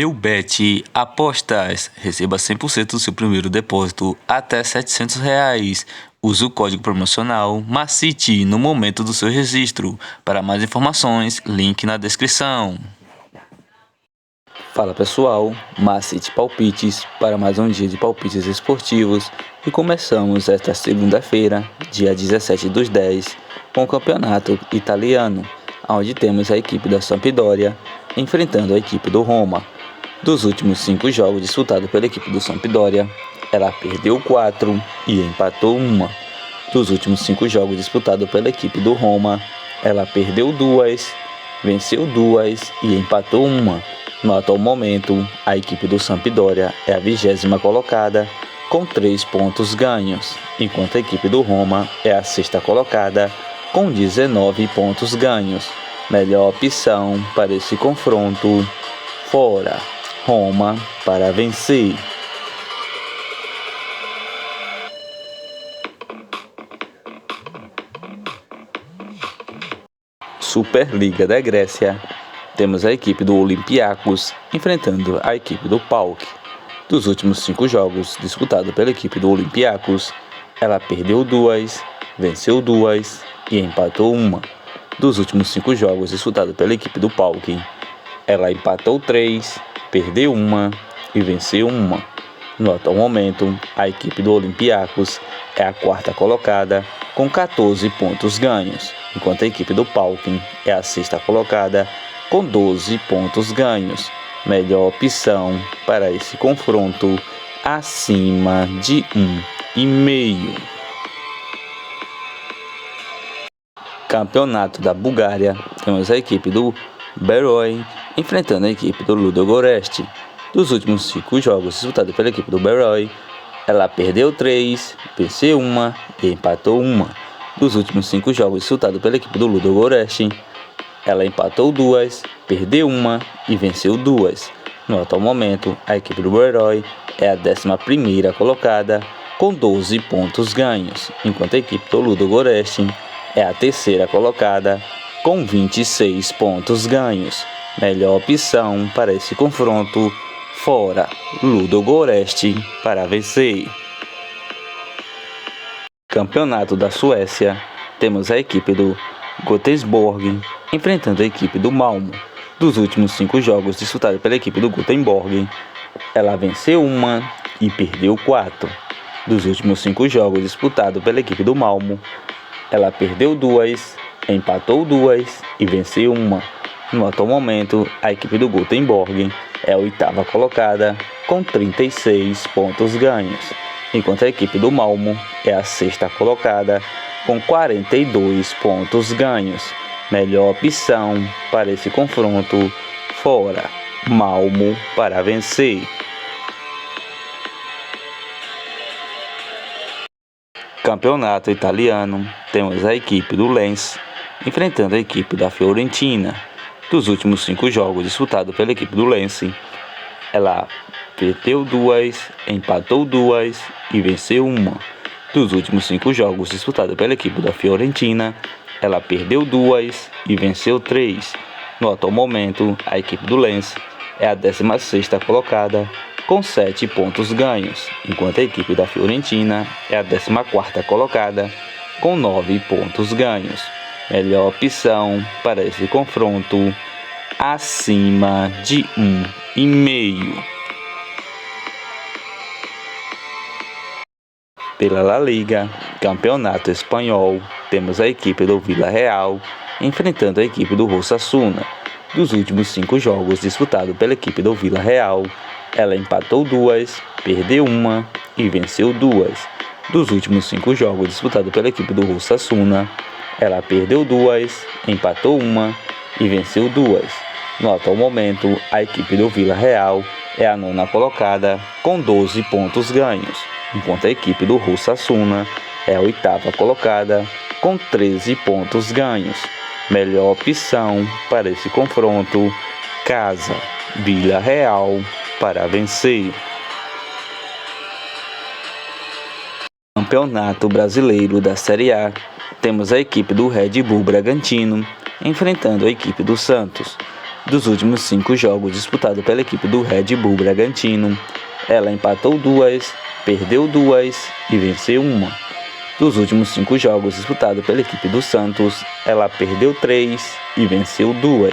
Meubet Apostas. Receba 100% do seu primeiro depósito até R$ 700. Use o código promocional MACITE no momento do seu registro. Para mais informações, link na descrição. Fala pessoal, MACITE Palpites para mais um dia de palpites esportivos e começamos esta segunda-feira, dia 17/10, com o campeonato italiano, onde temos a equipe da Sampdoria enfrentando a equipe do Roma. Dos últimos 5 jogos disputados pela equipe do Sampdoria, ela perdeu 4 e empatou 1. Dos últimos 5 jogos disputados pela equipe do Roma, ela perdeu 2, venceu 2 e empatou 1. No atual momento, a equipe do Sampdoria é a 20ª colocada com 3 pontos ganhos, enquanto a equipe do Roma é a 6ª colocada com 19 pontos ganhos. Melhor opção para esse confronto, fora, Roma para vencer. Superliga da Grécia, temos a equipe do Olympiacos enfrentando a equipe do PAOK. Dos últimos 5 jogos disputados pela equipe do Olympiacos, ela perdeu 2, venceu 2 e empatou 1. Dos últimos 5 jogos disputados pela equipe do PAOK, ela empatou 3, perdeu 1 e venceu 1. No atual momento, a equipe do Olympiacos é a 4ª colocada com 14 pontos ganhos, enquanto a equipe do PAOK é a 6ª colocada com 12 pontos ganhos. Melhor opção para esse confronto, acima de 1,5. Campeonato da Bulgária, temos a equipe do Beroy enfrentando a equipe do Ludogorets. Dos últimos 5 jogos disputados pela equipe do Beroy, ela perdeu 3, venceu 1 e empatou 1. Dos últimos 5 jogos disputados pela equipe do Ludogorets, ela empatou 2, perdeu 1 e venceu 2. No atual momento, a equipe do Beroy é a 11ª colocada com 12 pontos ganhos, enquanto a equipe do Ludogorets é a 3ª colocada com 26 pontos ganhos. Melhor opção para esse confronto, fora, Ludogorets para vencer. Campeonato da Suécia, temos a equipe do Göteborg enfrentando a equipe do Malmö. Dos últimos 5 jogos disputados pela equipe do Göteborg, ela venceu 1 e perdeu 4. Dos últimos 5 jogos disputados pela equipe do Malmö, ela perdeu 2, empatou 2 e venceu 1. No atual momento, a equipe do Göteborg é a 8ª colocada com 36 pontos ganhos, enquanto a equipe do Malmö é a 6ª colocada com 42 pontos ganhos. Melhor opção para esse confronto, fora, Malmö para vencer. Campeonato italiano, temos a equipe do Lens enfrentando a equipe da Fiorentina. Dos últimos 5 jogos disputados pela equipe do Lens, ela perdeu 2, empatou 2 e venceu 1. Dos últimos 5 jogos disputados pela equipe da Fiorentina, ela perdeu 2 e venceu 3. No atual momento, a equipe do Lens é a 16ª colocada com 7 pontos ganhos, enquanto a equipe da Fiorentina é a 14ª colocada com 9 pontos ganhos. Melhor opção para esse confronto, acima de 1,5. Pela La Liga, Campeonato Espanhol, temos a equipe do Villarreal enfrentando a equipe do Osasuna. Dos últimos 5 jogos disputados pela equipe do Villarreal, ela empatou 2, perdeu 1 e venceu 2. Dos últimos 5 jogos disputados pela equipe do Osasuna, ela perdeu 2, empatou 1 e venceu 2. No atual momento, a equipe do Villarreal é a 9ª colocada com 12 pontos ganhos, enquanto a equipe do Osasuna é a 8ª colocada com 13 pontos ganhos. Melhor opção para esse confronto, casa, Villarreal para vencer. Campeonato Brasileiro da Série A, temos a equipe do Red Bull Bragantino enfrentando a equipe do Santos. Dos últimos 5 jogos disputados pela equipe do Red Bull Bragantino, ela empatou 2, perdeu 2 e venceu 1. Dos últimos 5 jogos disputados pela equipe do Santos, ela perdeu 3 e venceu 2.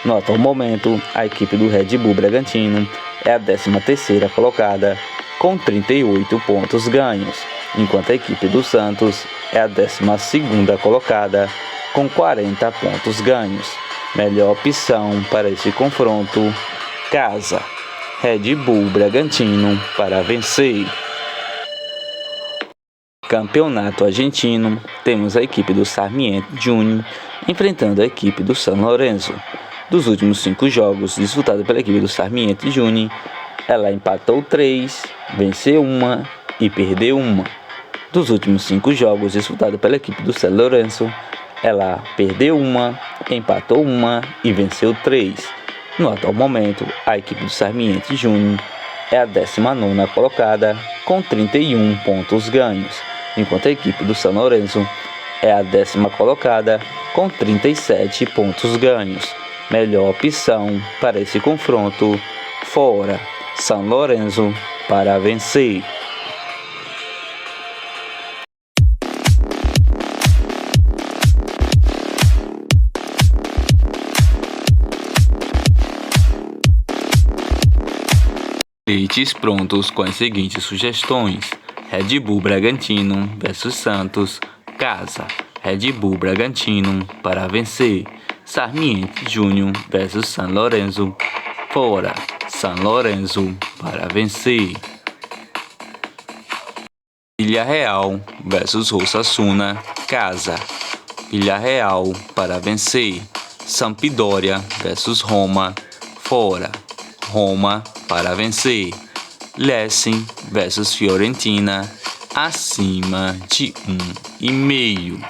No atual momento, a equipe do Red Bull Bragantino é a 13ª colocada com 38 pontos ganhos, enquanto a equipe do Santos é a 12ª colocada com 40 pontos ganhos. Melhor opção para esse confronto: casa. Red Bull Bragantino para vencer. Campeonato Argentino, temos a equipe do Sarmiento Júnior enfrentando a equipe do San Lorenzo. Dos últimos 5 jogos disputados pela equipe do Sarmiento Júnior, ela empatou 3, venceu 1 e perdeu 1. Dos últimos 5 jogos disputados pela equipe do San Lorenzo, ela perdeu 1, empatou 1 e venceu 3. No atual momento, a equipe do Sarmiento Júnior é a 19ª colocada com 31 pontos ganhos, enquanto a equipe do San Lorenzo é a 10ª colocada com 37 pontos ganhos. Melhor opção para esse confronto: fora. San Lorenzo para vencer. Leites prontos com as seguintes sugestões: Red Bull Bragantino versus Santos, casa. Red Bull Bragantino para vencer. Sarmiento Júnior versus San Lorenzo, fora. San Lorenzo para vencer. Villarreal versus Osasuna, casa. Villarreal para vencer. Sampdoria versus Roma, fora. Roma para vencer. Lecce versus Fiorentina, acima de 1,5.